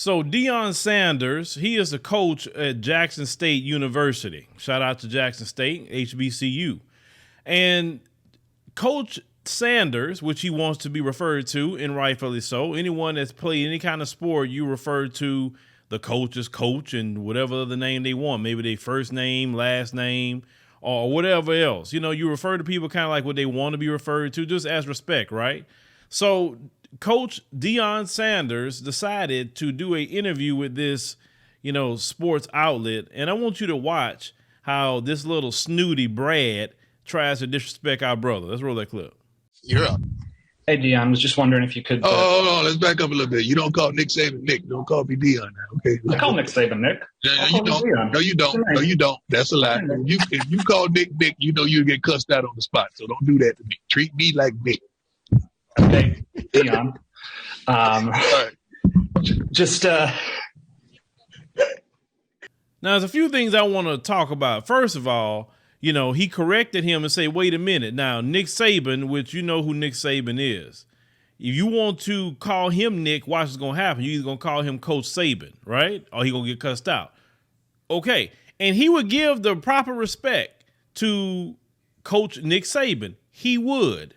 So Deion Sanders, he is a coach at Jackson State University. Shout out to Jackson State, HBCU. And Coach Sanders, which he wants to be referred to, and rightfully so, anyone that's played any kind of sport, you refer to the coach's coach and whatever other name they want, maybe their first name, last name, or whatever else. You refer to people kind of like what they want to be referred to, just as respect, right? So Coach Deion Sanders decided to do an interview with this, sports outlet, and I want you to watch how this little snooty Brad tries to disrespect our brother. Let's roll that clip. You're up. Hey, Deion, I was just wondering if you could... hold on. Let's back up a little bit. You don't call Nick Saban Nick. Don't call me Deion now, okay? I call Nick Saban Nick. You don't. No, you don't. No, you don't. That's a lie. If you call Nick Nick, you'll get cussed out on the spot. So don't do that to me. Treat me like Nick. Okay, Deion. All right. Just... Now, there's a few things I want to talk about. First of all, he corrected him and say, wait a minute. Now, Nick Saban, which you know who Nick Saban is. If you want to call him Nick, watch what's going to happen. You're either going to call him Coach Saban, right? Or he going to get cussed out. Okay. And he would give the proper respect to Coach Nick Saban. He would.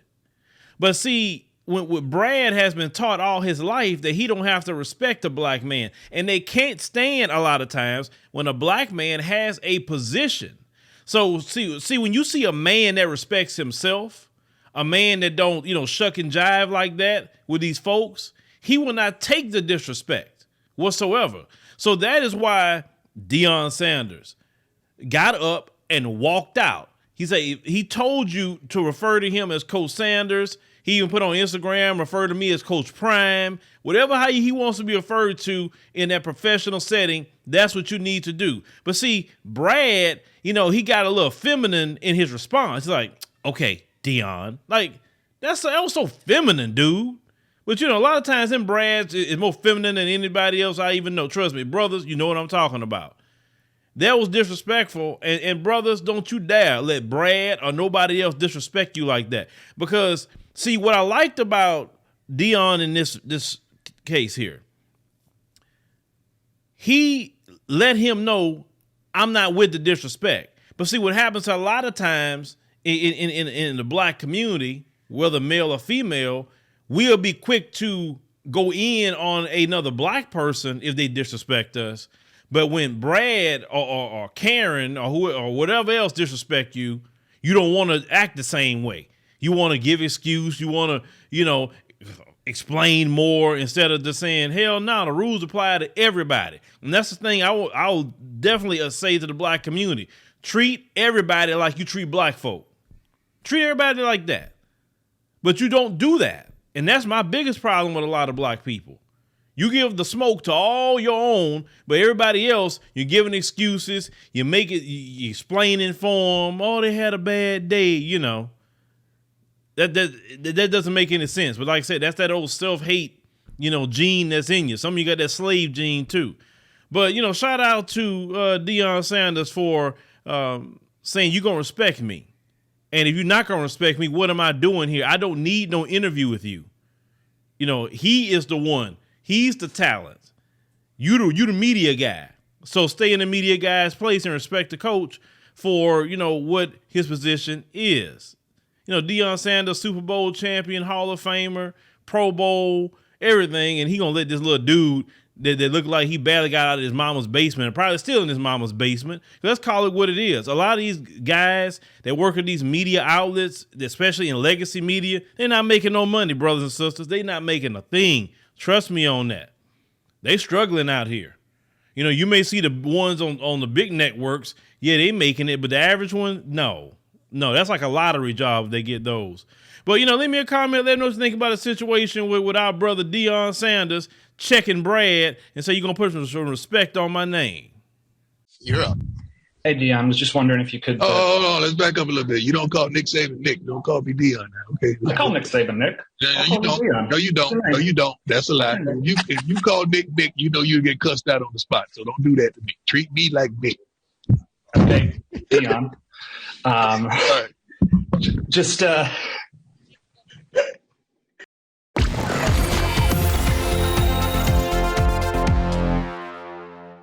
But see, when Brad has been taught all his life that he don't have to respect a black man. And they can't stand a lot of times when a black man has a position. So see, when you see a man that respects himself, a man that don't, shuck and jive like that with these folks, he will not take the disrespect whatsoever. So that is why Deion Sanders got up and walked out. He told you to refer to him as Coach Sanders. He even put on Instagram, refer to me as Coach Prime. Whatever how he wants to be referred to in that professional setting, that's what you need to do. But see, Brad, he got a little feminine in his response. He's like, okay, Deion. Like, that was so feminine, dude. But, a lot of times in Brad's is more feminine than anybody else I even know. Trust me, brothers, you know what I'm talking about. That was disrespectful. And brothers, don't you dare let Brad or nobody else disrespect you like that. Because, see, what I liked about Deion in this case here, he let him know I'm not with the disrespect. But see, what happens a lot of times in the black community, whether male or female, we'll be quick to go in on another black person if they disrespect us. But when Brad or Karen or whatever else disrespect you, you don't want to act the same way. You want to give excuse. You want to, explain more instead of just saying, hell no, the rules apply to everybody. And that's the thing I will definitely say to the black community. Treat everybody like you treat black folk. Treat everybody like that. But you don't do that. And that's my biggest problem with a lot of black people. You give the smoke to all your own, but everybody else, you're giving excuses. You make it, you explaining for them. Oh, they had a bad day, That doesn't make any sense. But like I said, that's that old self-hate, gene that's in you. Some of you got that slave gene too. But, shout out to Deion Sanders for saying you're going to respect me. And if you're not going to respect me, what am I doing here? I don't need no interview with you. He is the one. He's the talent. You the media guy. So stay in the media guy's place and respect the coach for, what his position is. Deion Sanders, Super Bowl champion, Hall of Famer, Pro Bowl, everything. And he going to let this little dude that looked like he barely got out of his mama's basement, and probably still in his mama's basement. Let's call it what it is. A lot of these guys that work at these media outlets, especially in legacy media, they're not making no money, brothers and sisters. They're not making a thing. Trust me on that. They struggling out here. You may see the ones on the big networks. Yeah, they making it, but the average one, no, that's like a lottery job if they get those. But, leave me a comment. Let me know what you think about a situation with our brother Deion Sanders checking Brad and say you're going to put some respect on my name. You're up. Hey, Deion, I was just wondering if you could... hold on. Let's back up a little bit. You don't call Nick Saban Nick. Don't call me Deion now, okay? I call Nick Saban Nick. You don't. No, you don't. No, you don't. That's a lie. If you call Nick Nick, you'll get cussed out on the spot. So don't do that to me. Treat me like Nick. Okay, Deion. All right. Just